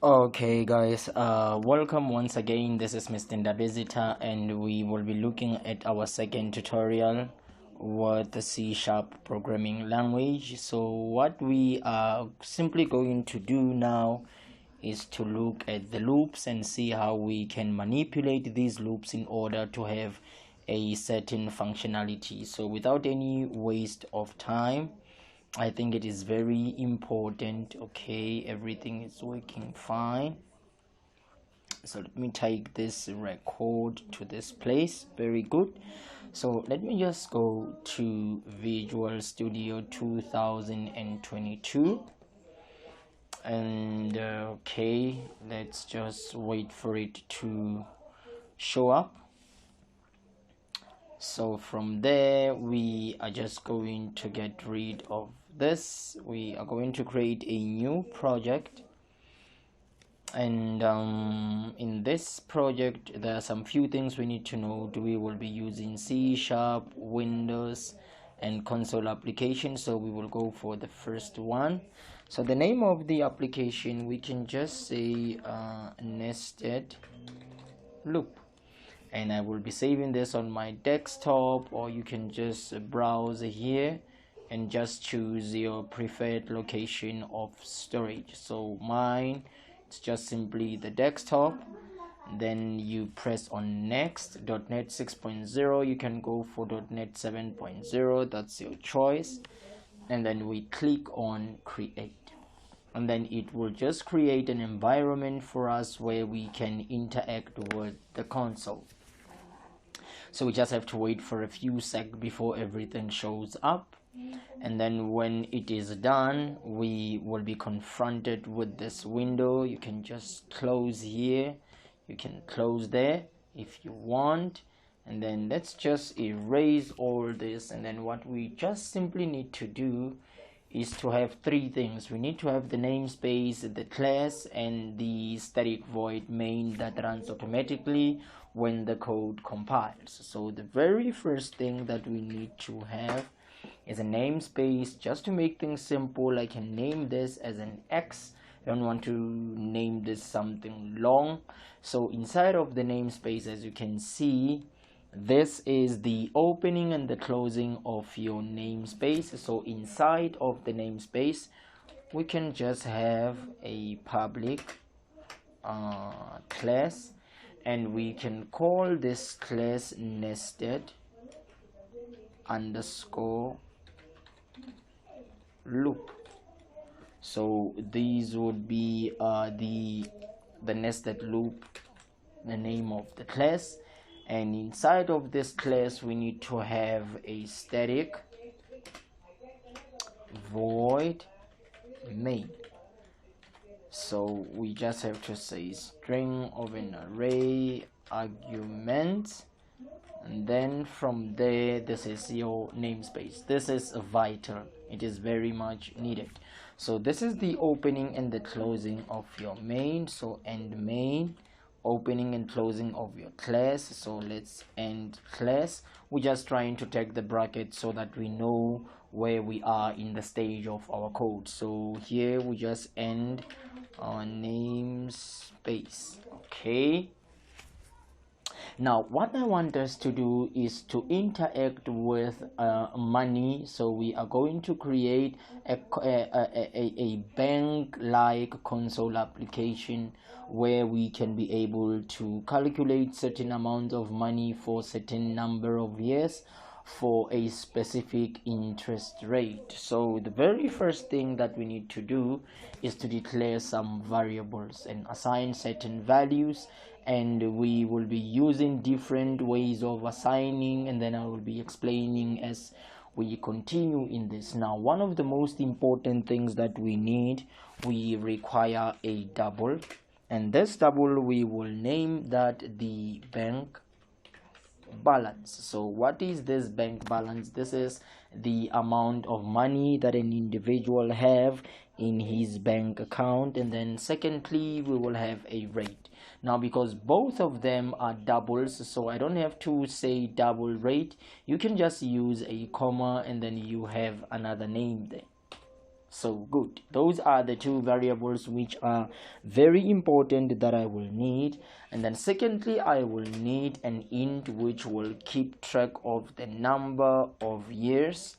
Okay guys, welcome once again. This is Mr. Ndabezita and we will be looking at our second tutorial with the C# programming language. So what we are simply going to do now is to look at the loops and see how we can manipulate these loops in order to have a certain functionality. So without any waste of time, I think it is very important. Okay, everything is working fine. So let me take this record to this place. Very good. So let me just go to Visual Studio 2022 and okay, let's just wait for it to show up. So from there we are just going to get rid of this. We are going to create a new project, and in this project there are some few things we need to know. We will be using C#, Windows and console application, so we will go for the first one. So the name of the application, we can just say nested loop, and I will be saving this on my desktop, or you can just browse here and just choose your preferred location of storage. So mine, it's just simply the desktop. Then you press on next. .NET 6.0, you can go for .NET 7.0, that's your choice, and then we click on create, and then it will just create an environment for us where we can interact with the console. So we just have to wait for a few seconds before everything shows up, and then when it is done we will be confronted with this window. You can just close here, you can close there if you want, and then let's just erase all this. And then what we just simply need to do is to have three things. We need to have the namespace, the class, and the static void main that runs automatically when the code compiles. So the very first thing that we need to have is a namespace. Just to make things simple, I can name this as an X. I don't want to name this something long. So inside of the namespace, as you can see, this is the opening and the closing of your namespace. So inside of the namespace we can just have a public class, and we can call this class nested underscore loop. So these would be the nested loop, the name of the class. And inside of this class we need to have a static void main. So we just have to say string of an array argument, and then from there this is your namespace. This is vital, it is very much needed. So this is the opening and the closing of your main. So end main, opening and closing of your class. So let's end class. We're just trying to take the bracket so that we know where we are in the stage of our code. So here we just end our namespace. Okay, now what I want us to do is to interact with money. So we are going to create a bank like console application where we can be able to calculate certain amount of money for certain number of years for a specific interest rate. So the very first thing that we need to do is to declare some variables and assign certain values, and we will be using different ways of assigning, and then I will be explaining as we continue in this. Now, one of the most important things that we require a double, and this double we will name that the bank balance. So what is this bank balance? This is the amount of money that an individual have in his bank account. And then secondly we will have a rate. Now because both of them are doubles, so I don't have to say double rate. You can just use a comma and then you have another name there. So good, those are the two variables which are very important that I will need. And then secondly, I will need an int which will keep track of the number of years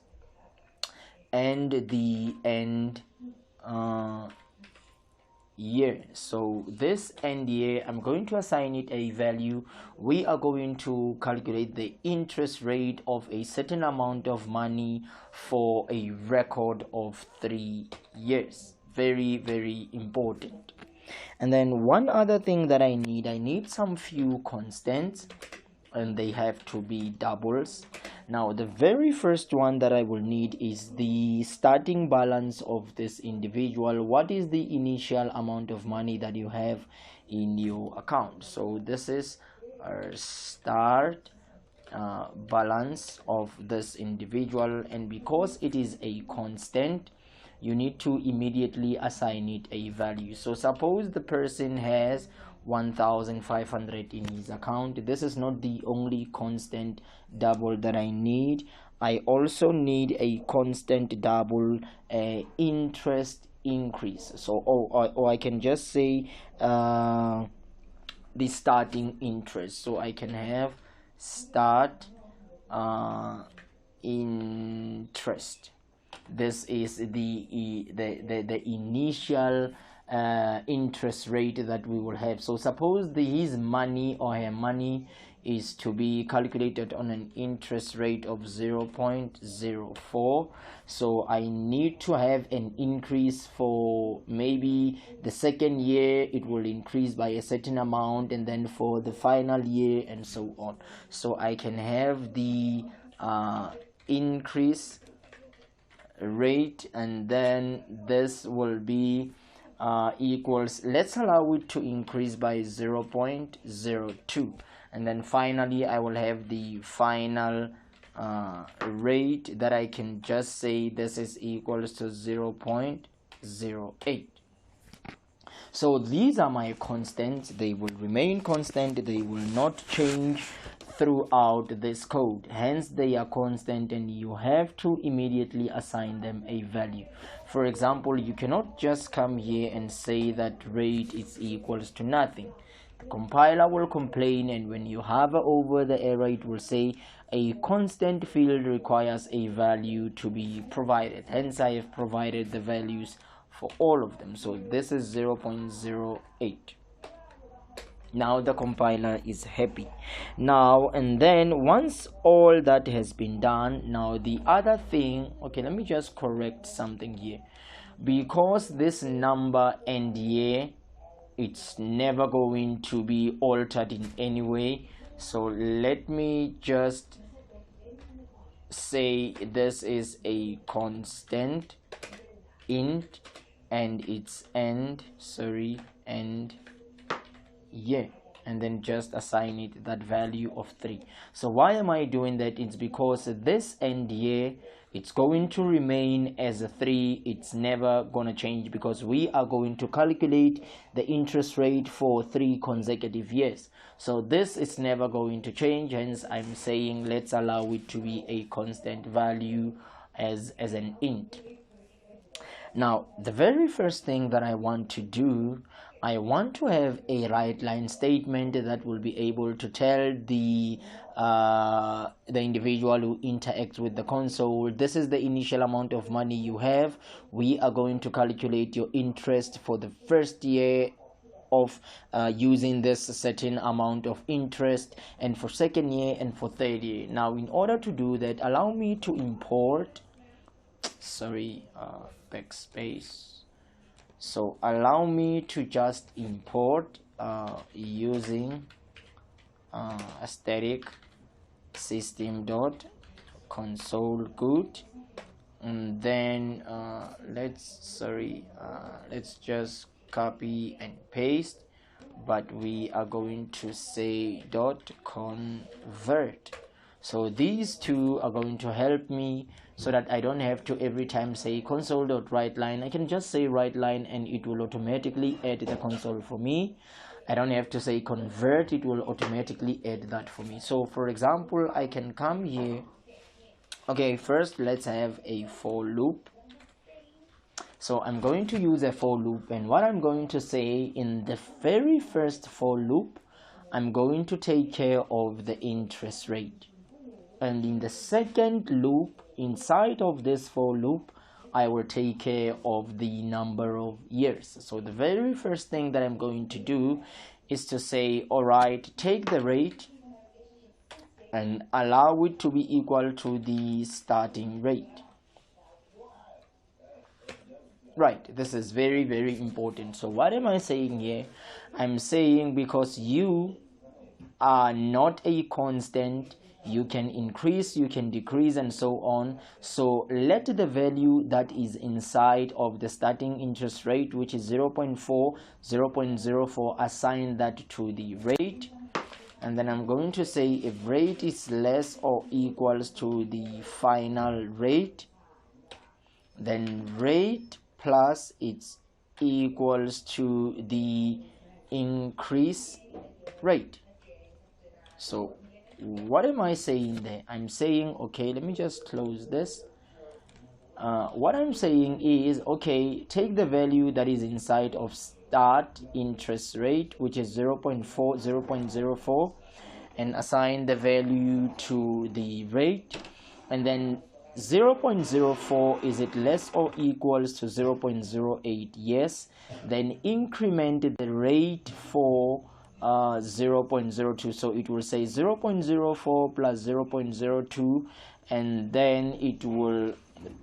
and the end year. So this end year, I'm going to assign it a value. We are going to calculate the interest rate of a certain amount of money for a record of 3 years. Very, very important. And then one other thing that I need some few constants, and they have to be doubles. Now the very first one that I will need is the starting balance of this individual. What is the initial amount of money that you have in your account? So this is our start balance of this individual, and because it is a constant, you need to immediately assign it a value. So suppose the person has 1,500 in his account. This is not the only constant double that I need. I also need a constant double interest increase. So or I can just say the starting interest. So I can have start interest. This is the initial interest rate that we will have. So suppose his money or her money is to be calculated on an interest rate of 0.04. so I need to have an increase for maybe the second year. It will increase by a certain amount, and then for the final year, and so on. So I can have the increase rate, and then this will be equals, let's allow it to increase by 0.02, and then finally I will have the final rate that I can just say this is equals to 0.08. So these are my constants. They will remain constant, they will not change throughout this code, hence they are constant, and you have to immediately assign them a value. For example, you cannot just come here and say that rate is equals to nothing. The compiler will complain, and when you hover over the error, it will say a constant field requires a value to be provided. Hence I have provided the values for all of them. So this is 0.08. Now the compiler is happy. Now and then, once all that has been done, now the other thing, okay, let me just correct something here. Because this number end year, it's never going to be altered in any way. So let me just say this is a constant int, and its end year, and then just assign it that value of 3. So why am I doing that? It's because this end year, it's going to remain as a 3. It's never gonna change, because we are going to calculate the interest rate for 3 consecutive years. So this is never going to change, hence I'm saying let's allow it to be a constant value as an int. Now the very first thing that I want to do, I want to have a write line statement that will be able to tell the individual who interacts with the console, this is the initial amount of money you have. We are going to calculate your interest for the first year of using this certain amount of interest, and for second year, and for third year. Now in order to do that, allow me to import, backspace. So allow me to just import using static system.console good, and then let's just copy and paste, but we are going to say .convert. So these two are going to help me, so that I don't have to every time say console.writeLine. I can just say writeLine, and it will automatically add the console for me. I don't have to say convert, it will automatically add that for me. So for example, I can come here. Okay, first let's have a for loop. So I'm going to use a for loop, and what I'm going to say in the very first for loop, I'm going to take care of the interest rate, and in the second loop inside of this for loop, I will take care of the number of years. So the very first thing that I'm going to do is to say, all right, take the rate and allow it to be equal to the starting rate. Right, this is very, very important. So what am I saying here? I'm saying because you are not a constant, you can increase, you can decrease, and so on. So let the value that is inside of the starting interest rate, which is 0.4, 0.04, assign that to the rate. And then I'm going to say if rate is less or equals to the final rate, then rate plus it's equals to the increase rate. So what am I saying there? I'm saying, okay, let me just close this. What I'm saying is, okay, take the value that is inside of start interest rate, which is 0.4, 0.04, and assign the value to the rate. And then 0.04, is it less or equals to 0.08? Yes. Then increment the rate for 0.02, so it will say 0.04 plus 0.02, and then it will,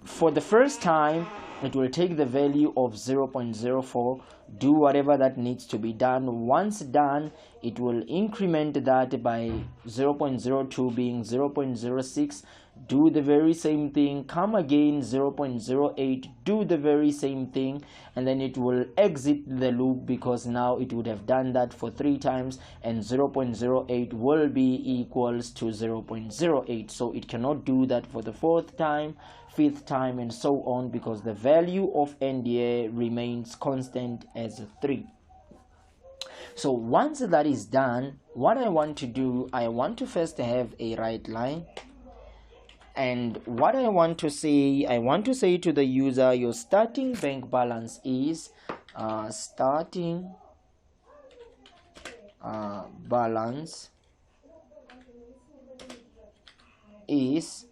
for the first time, it will take the value of 0.04, do whatever that needs to be done. Once done, it will increment that by 0.02 being 0.06, do the very same thing, come again 0.08, do the very same thing, and then it will exit the loop because now it would have done that for 3 times, and 0.08 will be equals to 0.08. So it cannot do that for the 4th time, 5th time, and so on, because the value of NDA remains constant as 3. So once that is done, what I want to do, I want to first have a right line. And what I want to say to the user, your starting bank balance is starting balance is,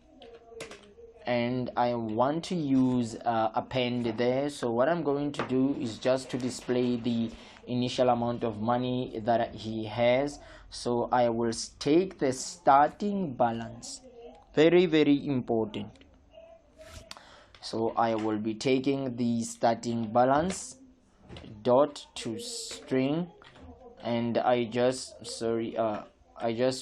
and I want to use append there. So what I'm going to do is just to display the initial amount of money that he has. So I will take the starting balance. Very, very important. So I will be taking the starting balance dot to string, and I just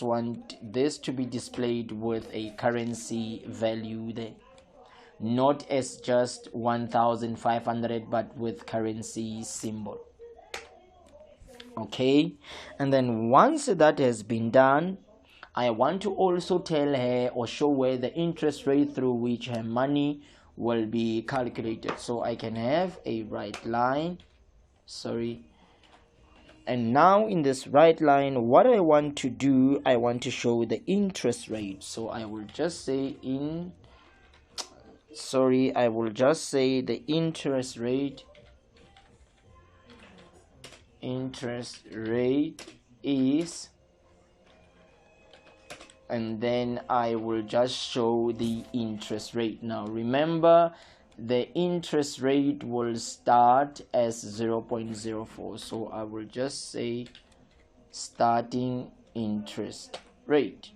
want this to be displayed with a currency value there, not as just 1,500 but with currency symbol. Okay, and then once that has been done, I want to also tell her or show her the interest rate through which her money will be calculated. So I can have a right line, and now in this right line, what I want to do, I want to show the interest rate. So I will just say the interest rate is, and then I will just show the interest rate. Now remember, the interest rate will start as 0.04, so I will just say starting interest rate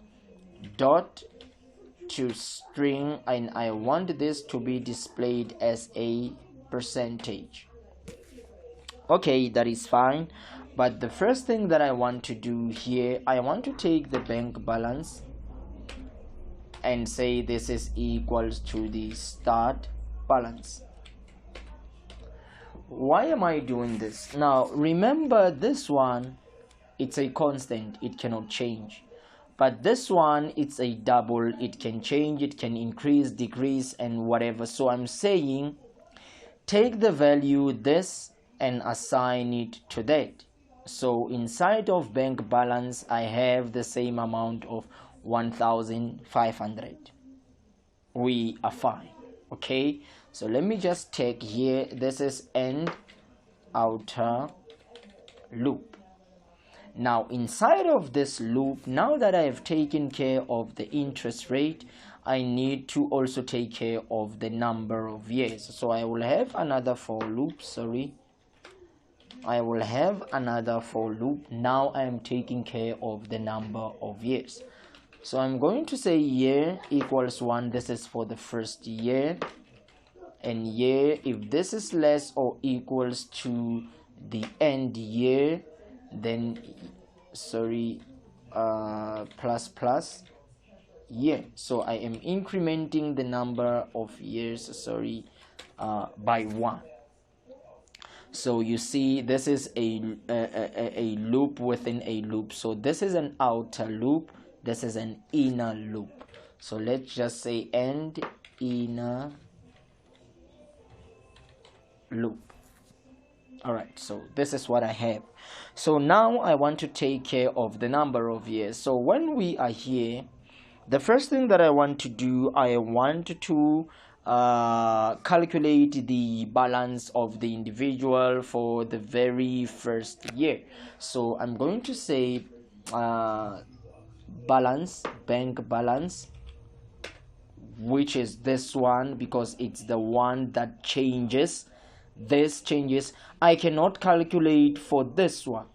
dot to string, and I want this to be displayed as a percentage. Okay, that is fine. But the first thing that I want to do here, I want to take the bank balance and say this is equals to the start balance. Why am I doing this? Now remember, this one, it's a constant, it cannot change. But this one, it's a double, it can change, it can increase, decrease, and whatever. So I'm saying take the value this and assign it to that. So inside of bank balance, I have the same amount of 1,500. We are fine. Okay, So let me just take here, this is end outer loop. Now inside of this loop, now that I have taken care of the interest rate, I need to also take care of the number of years. So I will have another for loop, I will have another for loop. Now I am taking care of the number of years. So I'm going to say year equals 1. This is for the first year. And year, if this is less or equals to the end year, then plus year. So I am incrementing the number of years by 1. So you see, this is a loop within a loop. So this is an outer loop, this is an inner loop. So let's just say end inner loop. Alright, so this is what I have. So now I want to take care of the number of years. So when we are here, the first thing that I want to do, I want to calculate the balance of the individual for the very first year. So I'm going to say balance, bank balance, which is this one, because it's the one that changes. This changes. I cannot calculate for this one.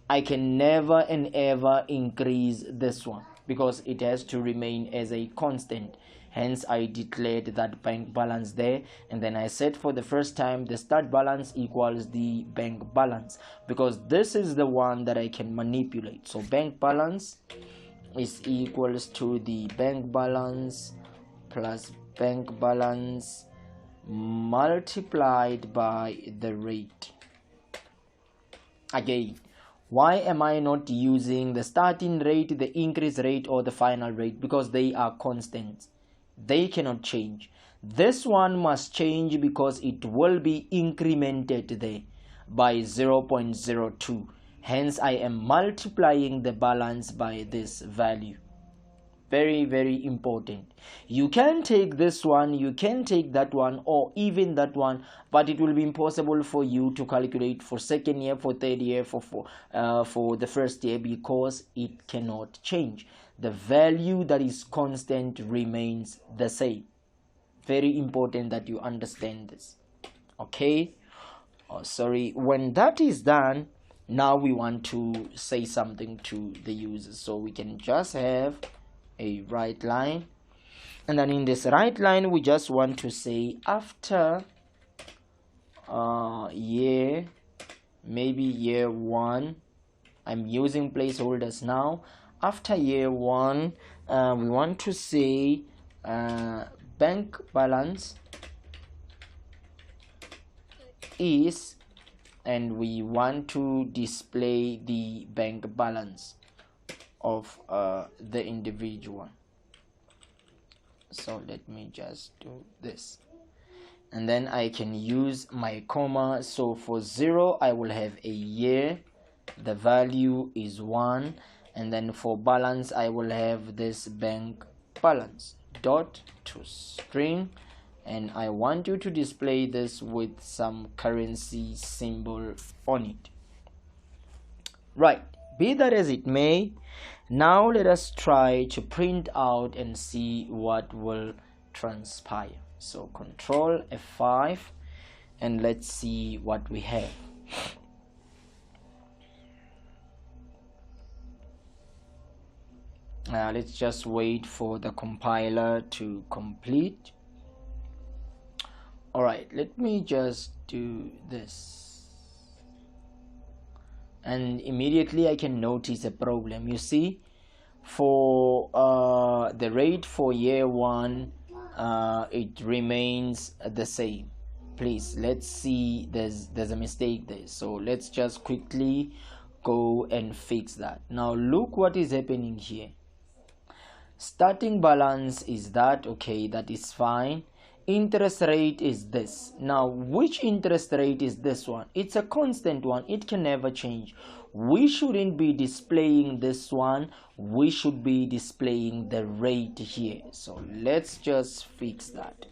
I can never and ever increase this one because it has to remain as a constant. Hence I declared that bank balance there, and then I said for the first time the start balance equals the bank balance, because this is the one that I can manipulate. So bank balance is equals to the bank balance plus bank balance multiplied by the rate. Again, why am I not using the starting rate, the increase rate, or the final rate? Because they are constants. They cannot change. This one must change because it will be incremented there by 0.02. Hence I am multiplying the balance by this value. Very, very important. You can take this one, you can take that one, or even that one, but it will be impossible for you to calculate for second year, for third year, for the first year, because it cannot change. The value that is constant remains the same. Very important that you understand this. Okay. When that is done, now we want to say something to the users. So we can just have a right line, and then in this right line we just want to say after year, maybe year 1, I'm using placeholders now. After year 1, we want to say bank balance is, and we want to display the bank balance of the individual. So let me just do this, and then I can use my comma. So for 0 I will have a year, the value is 1, and then for balance I will have this bank balance dot to string, and I want you to display this with some currency symbol on it. Right, be that as it may, now let us try to print out and see what will transpire. So Control F5, and let's see what we have. Let's just wait for the compiler to complete. Alright, let me just do this, and immediately I can notice a problem. You see, for the rate for year 1, it remains the same. Please, let's see, there's a mistake there, so let's just quickly go and fix that. Now look what is happening here. Starting balance is that, okay, that is fine. Interest rate is this. Now which interest rate is this one? It's a constant one, it can never change. We shouldn't be displaying this one, we should be displaying the rate here. So let's just fix that.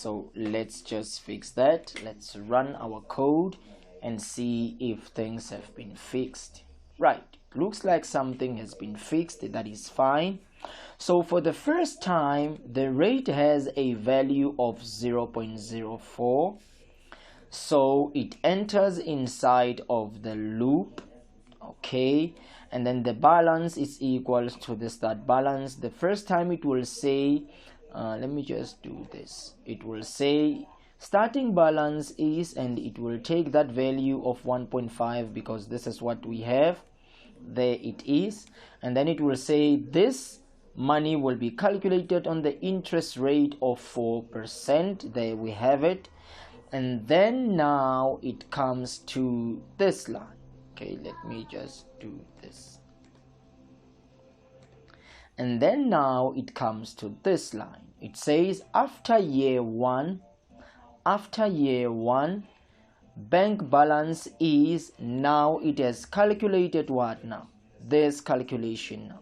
So let's just fix that. Let's run our code and see if things have been fixed. Right, looks like something has been fixed. That is fine. So for the first time, the rate has a value of 0.04. So it enters inside of the loop. Okay, and then the balance is equals to the start balance. The first time it will say, let me just do this. It will say starting balance is, and it will take that value of 1.5 because this is what we have. There it is. And then it will say this money will be calculated on the interest rate of 4%. There we have it. And then now it comes to this line. Okay, let me just do this. And then now it comes to this line. It says after year one, bank balance is, now it has calculated what now? This calculation now.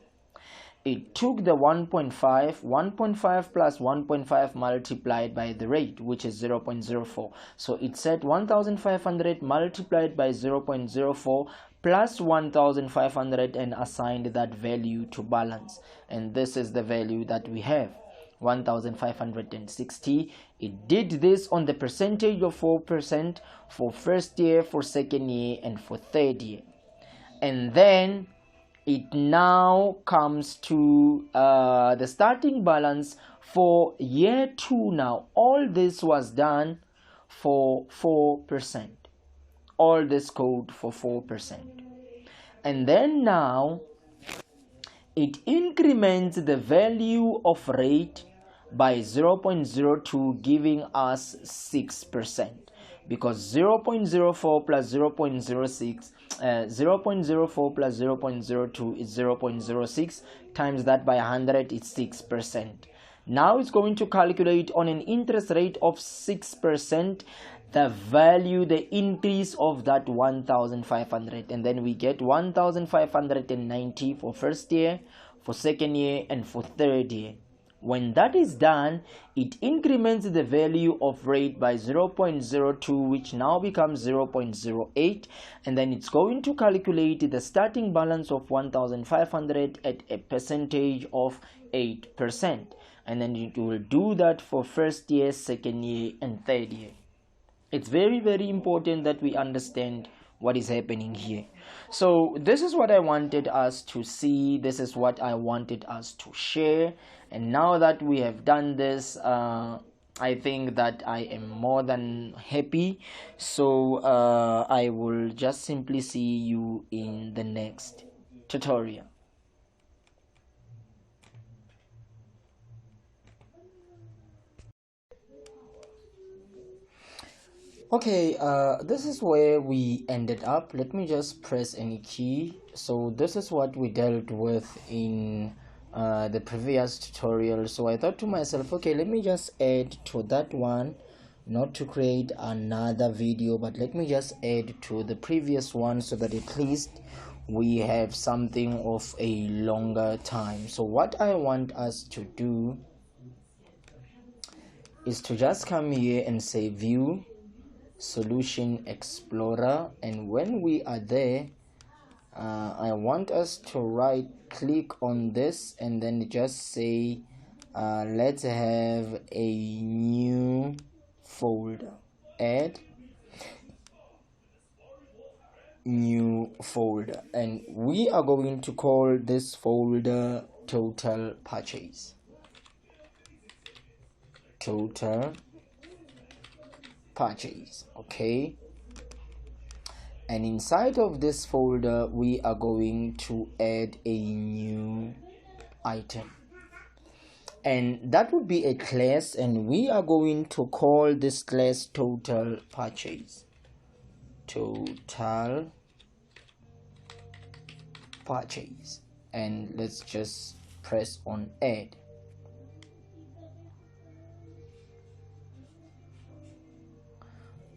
It took the 1.5 plus 1.5 multiplied by the rate, which is 0.04. So it said 1500 multiplied by 0.04 plus 1500 and assigned that value to balance. And this is the value that we have, 1560. It did this on the percentage of 4% for first year, for second year, and for third year. And then it now comes to the starting balance for year 2. Now all this was done for 4%, all this code for 4%, and then now it increments the value of rate by 0.02, giving us 6%, because 0.04 plus 0.06 0.04 plus 0.02 is 0.06, times that by 100 is 6%. Now it's going to calculate on an interest rate of 6% the value, the increase of that 1500, and then we get 1590 for first year, for second year, and for third year. When that is done, it increments the value of rate by 0.02, which now becomes 0.08, and then it's going to calculate the starting balance of 1500 at a percentage of 8%, and then it will do that for first year, second year, and third year. It's very, very important that we understand what is happening here. So this is what I wanted us to see, this is what I wanted us to share. And now that we have done this, I think that I am more than happy. So I will just simply see you in the next tutorial. Okay, this is where we ended up. Let me just press any key. So this is what we dealt with in the previous tutorial. So I thought to myself, okay, let me just add to that one, not to create another video, but let me just add to the previous one so that at least we have something of a longer time. So what I want us to do is to just come here and say view solution explorer, and when we are there, I want us to right click on this and then just say let's have a new folder, add new folder, and we are going to call this folder total purchase. Okay, and inside of this folder we are going to add a new item, and that would be a class, and we are going to call this class total purchase. And let's just press on add.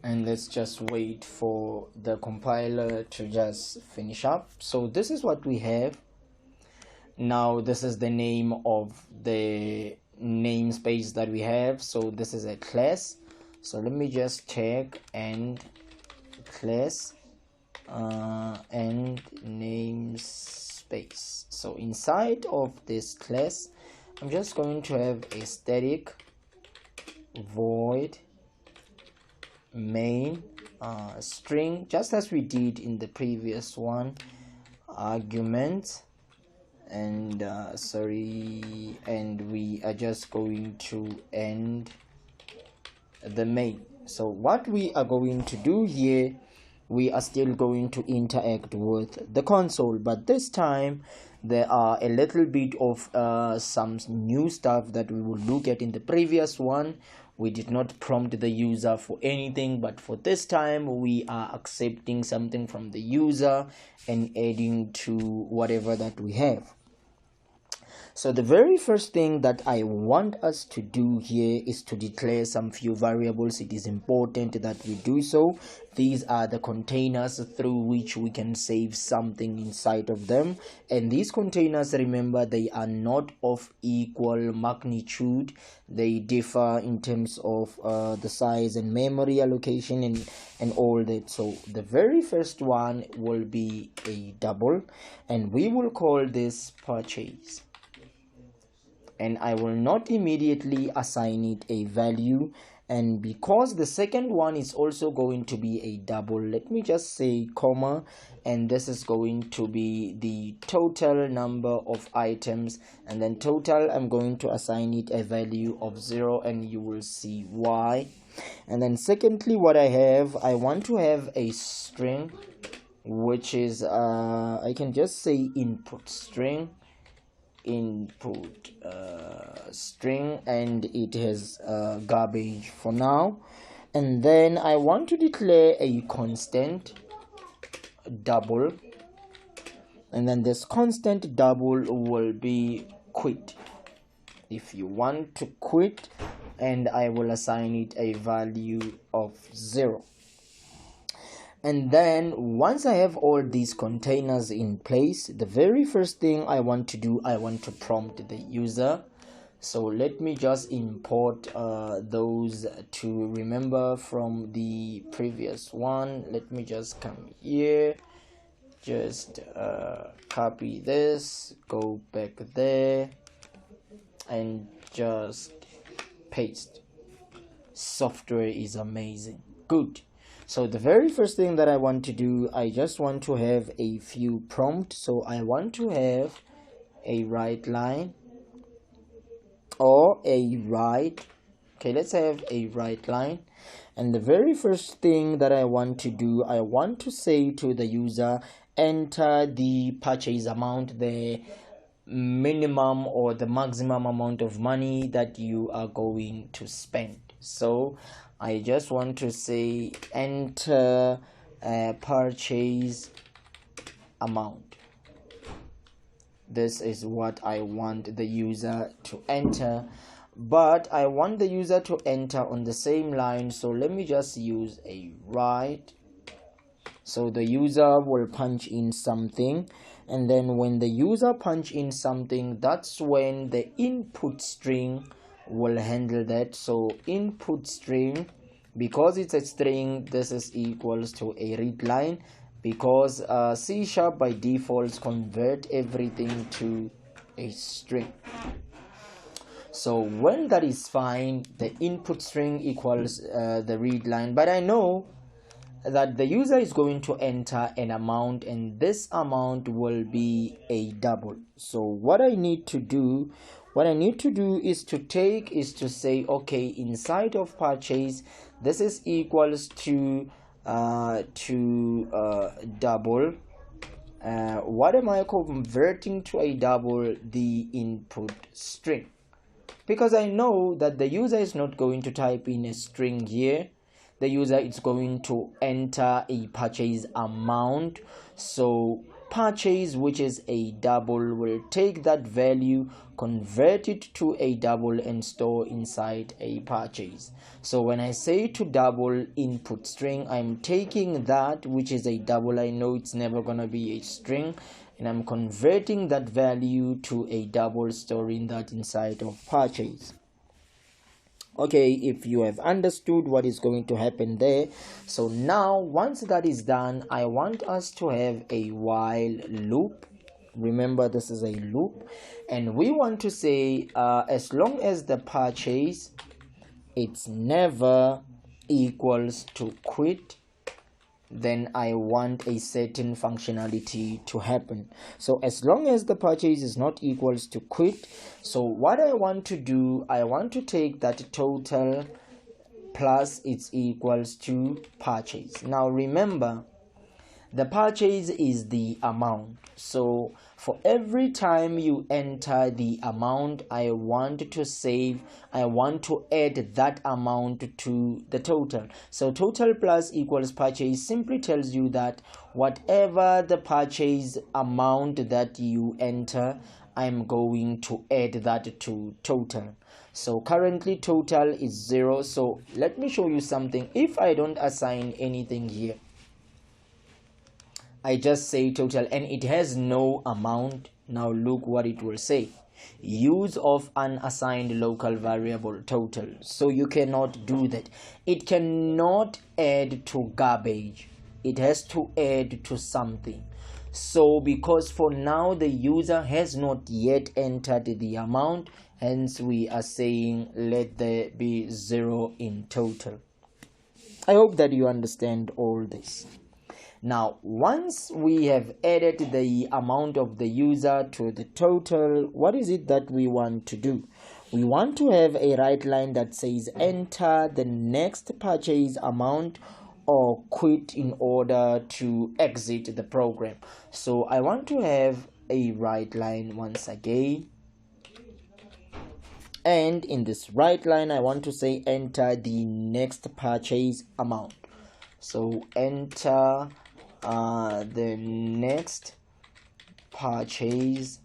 And let's just wait for the compiler to just finish up. So this is what we have now. This is the name of the namespace that we have. So this is a class, so let me just check and class and namespace. So inside of this class, I'm just going to have a static void main string, just as we did in the previous one, argument, and and we are just going to end the main. So what we are going to do here, we are still going to interact with the console, but this time there are a little bit of some new stuff that we will look at. In the previous one, we did not prompt the user for anything, but for this time we are accepting something from the user and adding to whatever that we have. So the very first thing that I want us to do here is to declare some few variables. It is important that we do so. These are the containers through which we can save something inside of them, and these containers, remember, they are not of equal magnitude. They differ in terms of the size and memory allocation and all that. So the very first one will be a double, and we will call this purchase, and I will not immediately assign it a value. And because the second one is also going to be a double, let me just say comma, and this is going to be the total number of items, and then total, I'm going to assign it a value of 0, and you will see why. And then secondly, what I want to have a string, which is I can just say input string, and it has garbage for now. And then I want to declare a constant double, and then this constant double will be quit. If you want to quit, and I will assign it a value of 0. And then once I have all these containers in place, the very first thing I want to do, I want to prompt the user. So let me just import those to remember from the previous one. Let me just come here, just copy this, go back there, and just paste. Software is amazing. Good. So the very first thing that I want to do, I just want to have a few prompts. So I want to have a write line or a write. Okay, let's have a write line. And the very first thing that I want to do, I want to say to the user, enter the purchase amount, the minimum or the maximum amount of money that you are going to spend. So I just want to say enter purchase amount. This is what I want the user to enter, but I want the user to enter on the same line. So let me just use a write. So the user will punch in something, and then when the user punch in something, that's when the input string will handle that. So input string, because it's a string, this is equals to a read line, because C# by default convert everything to a string. So when that is fine, the input string equals the read line, but I know that the user is going to enter an amount, and this amount will be a double. So what I need to do is to say, okay, inside of purchase, this is equals to double. What am I converting to a double? The input string, because I know that the user is not going to type in a string here. The user is going to enter a purchase amount. So purchase, which is a double, will take that value, convert it to a double, and store inside a purchase. So when I say to double input string, I'm taking that which is a double. I know it's never gonna be a string, and I'm converting that value to a double, storing that inside of purchase. Okay, if you have understood what is going to happen there, so now once that is done, I want us to have a while loop. Remember, this is a loop, and we want to say as long as the purchase it's never equals to quit, then I want a certain functionality to happen. So as long as the purchase is not equals to quit, so what I want to do, I want to take that total plus it's equals to purchase. Now remember, the purchase is the amount, so for every time you enter the amount, I want to add that amount to the total. So total plus equals purchase simply tells you that whatever the purchase amount that you enter, I'm going to add that to total. So currently total is 0. So let me show you something. If I don't assign anything here, I just say total and it has no amount. Now look what it will say: use of unassigned local variable total. So you cannot do that. It cannot add to garbage. It has to add to something. So because for now the user has not yet entered the amount, hence we are saying let there be 0 in total. I hope that you understand all this. Now once we have added the amount of the user to the total, what is it that we want to do? We want to have a write line that says enter the next purchase amount or quit in order to exit the program. So I want to have a write line once again, and in this write line I want to say enter the next purchase amount. So enter the next purchase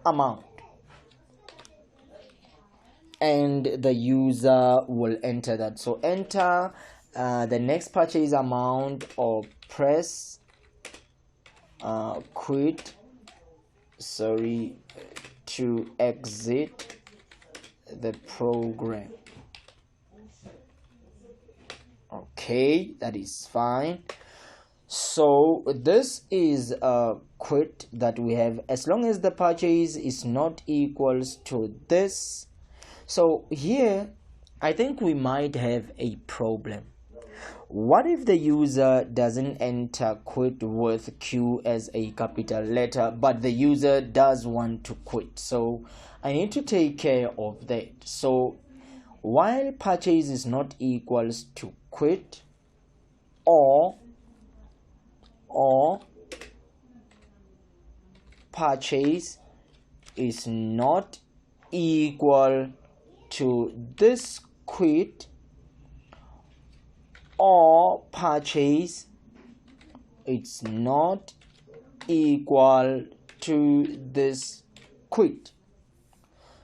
amount, and the user will enter that. So enter the next purchase amount or press quit to exit the program. Okay, that is fine. So this is a quit that we have as long as the purchase is not equals to this. So here I think we might have a problem. What if the user doesn't enter quit with Q as a capital letter, but the user does want to quit? So I need to take care of that. So while purchase is not equals to quit, or purchase is not equal to this quit, or purchase it's not equal to this quit.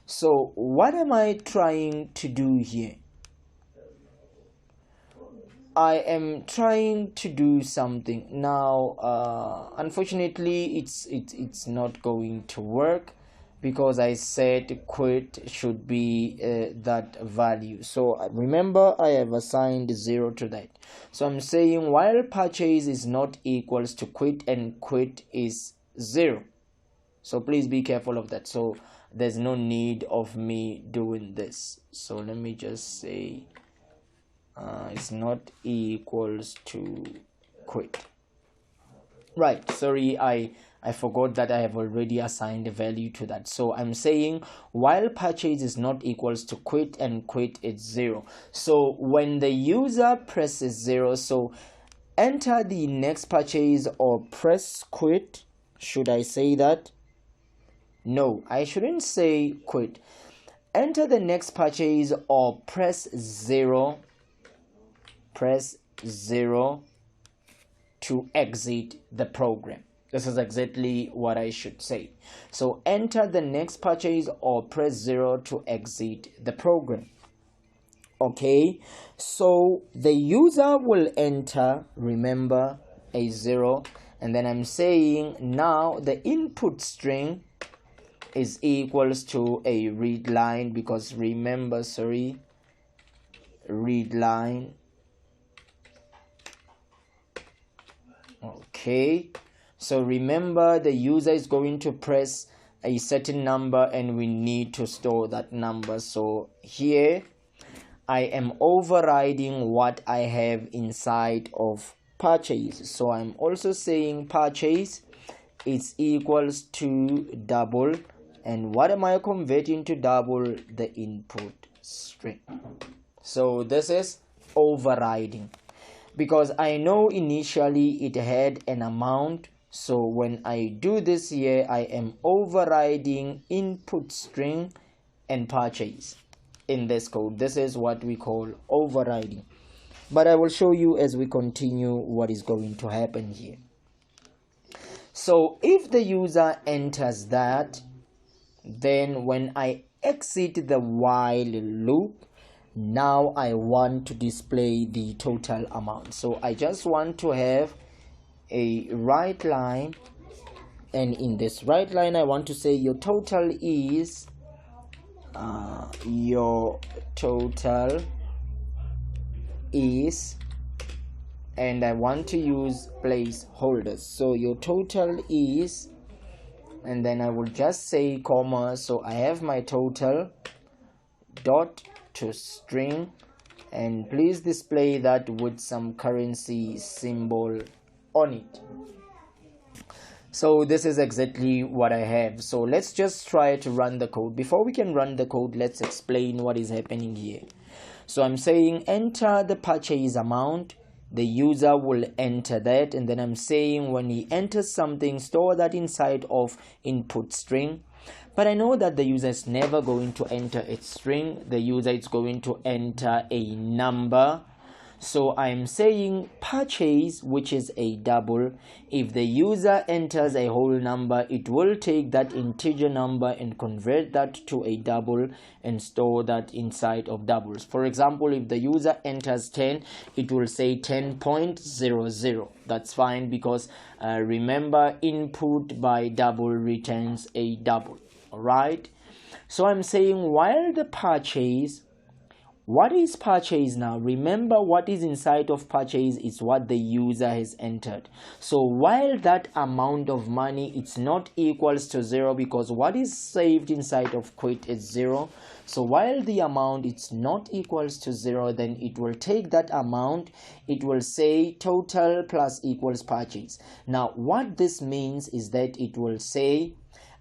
So what am I trying to do here? I am trying to do something now. Unfortunately it's not going to work because I said quit should be that value. So remember, I have assigned 0 to that. So I'm saying while purchase is not equals to quit, and quit is 0. So please be careful of that. So there's no need of me doing this. So let me just say it's not equals to quit. Right, sorry, I forgot that I have already assigned a value to that. So I'm saying while purchase is not equals to quit, and quit is 0. So when the user presses 0, so enter the next purchase or press quit. Should I say that? No, I shouldn't say quit. Enter the next purchase or press 0 to exit the program. This is exactly what I should say. So enter the next purchase or press 0 to exit the program. Okay, so the user will enter, remember, a 0, and then I'm saying now the input string is equals to a read line, because remember, read line. Okay, so remember the user is going to press a certain number and we need to store that number. So here I am overriding what I have inside of purchase. So I'm also saying purchase is equals to double, and what am I converting to double? The input string. So this is overriding, because I know initially it had an amount. So when I do this here, I am overriding input string and purchase in this code. This is what we call overriding, but I will show you as we continue what is going to happen here. So if the user enters that, then when I exit the while loop, now I want to display the total amount. So I just want to have a write line, and in this write line I want to say your total is and I want to use placeholders. So your total is, and then I will just say comma. So I have my total dot to string, and please display that with some currency symbol on it. So this is exactly what I have. So let's just try to run the code. Before we can run the code, let's explain what is happening here. So I'm saying enter the purchase amount. The user will enter that, and then I'm saying when he enters something, store that inside of input string. But I know that the user is never going to enter a string. The user is going to enter a number. So I'm saying purchase, which is a double. If the user enters a whole number, it will take that integer number and convert that to a double and store that inside of doubles. For example, if the user enters 10, it will say 10.00. That's fine, because remember, input by double returns a double. All right, so I'm saying while the purchase, what is purchase now? Remember, what is inside of purchase is what the user has entered. So while that amount of money, it's not equals to 0, because what is saved inside of quit is 0. So while the amount it's not equals to 0, then it will take that amount, it will say total plus equals purchase. Now what this means is that it will say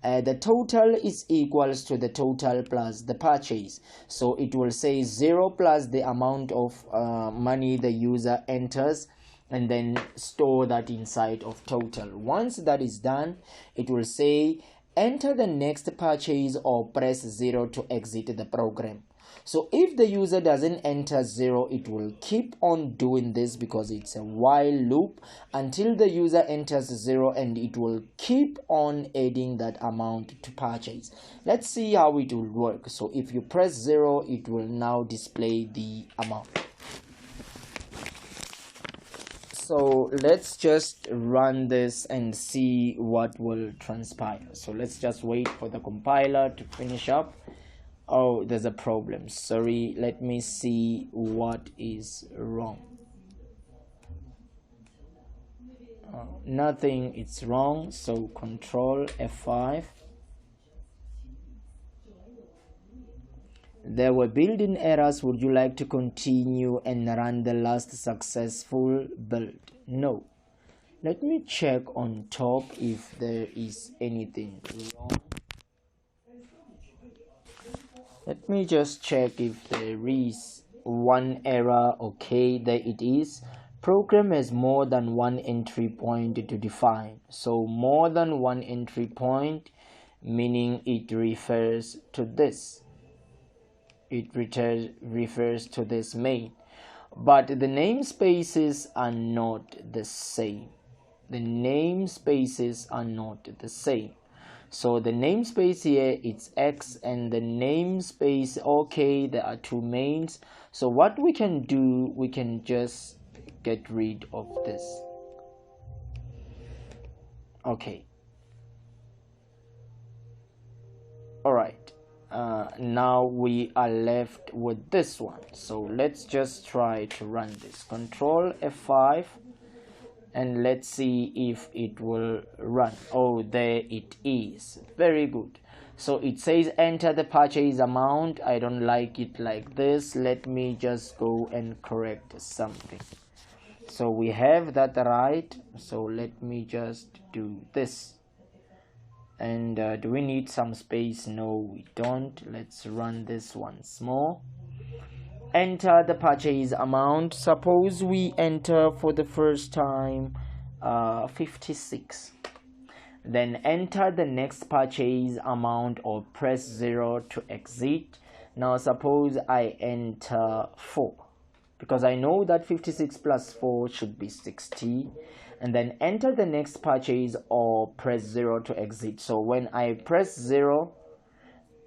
the total is equals to the total plus the purchase. So it will say 0 plus the amount of money the user enters, and then store that inside of total. Once that is done, it will say enter the next purchase or press 0 to exit the program. So if the user doesn't enter 0, it will keep on doing this, because it's a while loop, until the user enters 0, and it will keep on adding that amount to purchase. Let's see how it will work. So if you press 0, it will now display the amount. So let's just run this and see what will transpire. So let's just wait for the compiler to finish up. Oh, there's a problem. Sorry, let me see what is wrong. Nothing is wrong, so control F5. There were building errors. Would you like to continue and run the last successful build? No. Let me check on top if there is anything wrong. Let me just check if there is one error. Okay, there it is. Program has more than one entry point to define. So more than one entry point, meaning it refers to this. It refers to this main. But the namespaces are not the same. The namespaces are not the same. So the namespace here, it's X, and the namespace, okay, there are two mains. So what we can do, we can just get rid of this. Okay. All right. Now we are left with this one, so let's just try to run this. Control F5 and let's see if it will run. Oh, there it is. Very good. So it says enter the purchase amount. I don't like it like this. Let me just go and correct something. So we have that right, so let me just do this. And do we need some space? No, we don't. Let's run this once more. Enter the purchase amount. Suppose we enter for the first time 56. Then enter the next purchase amount or press 0 to exit. Now suppose I enter 4, because I know that 56 plus 4 should be 60. And then enter the next purchase or press 0 to exit. So when I press 0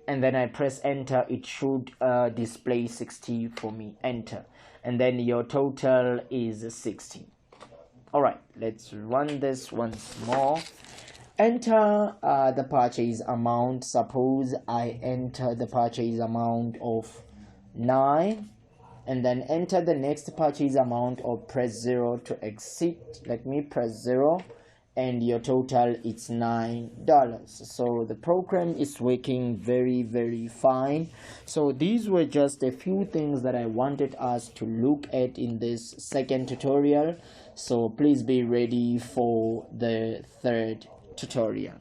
and then I press enter, it should display 60 for me. Enter, and then your total is 60. All right, let's run this once more. Enter the purchase amount. Suppose I enter the purchase amount of 9, and then enter the next purchase amount or press 0 to exit. Let me press 0, and your total is $9. So the program is working very fine. So these were just a few things that I wanted us to look at in this second tutorial. So please be ready for the third tutorial.